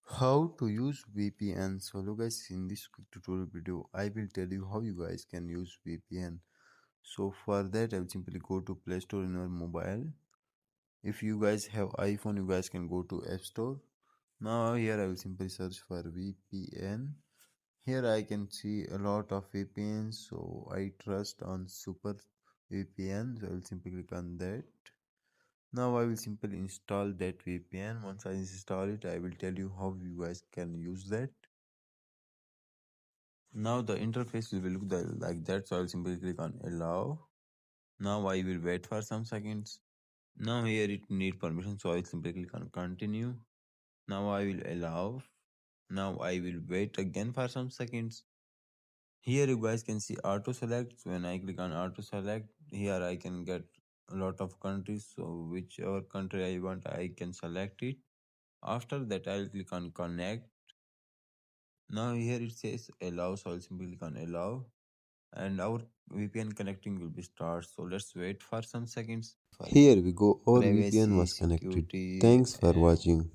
How to use VPN. So hello guys, in this quick tutorial video I will tell you how you guys can use VPN. So for that I will simply go to Play Store in your mobile. If you guys have iPhone, you guys can go to App Store. Now here I will simply search for VPN. Here I can see a lot of VPNs, so I trust on Super VPN, so I will simply click on that. Now I will simply install that VPN. Once I install it, I will tell you how you guys can use that. Now the interface will look like that, so I will simply click on allow. Now I will wait for some seconds. Now here it need permission, so I will simply click on continue. Now I will allow. Now I will wait again for some seconds. Here you guys can see auto select. So when I click on auto select, here I can get a lot of countries. So whichever country I want, I can select it. After that, I'll click on connect. Now here it says allow, so I'll simply click on allow, and our VPN connecting will be start. So let's wait for some seconds for Here we go, our VPN privacy, was connected. security, Thanks for and watching.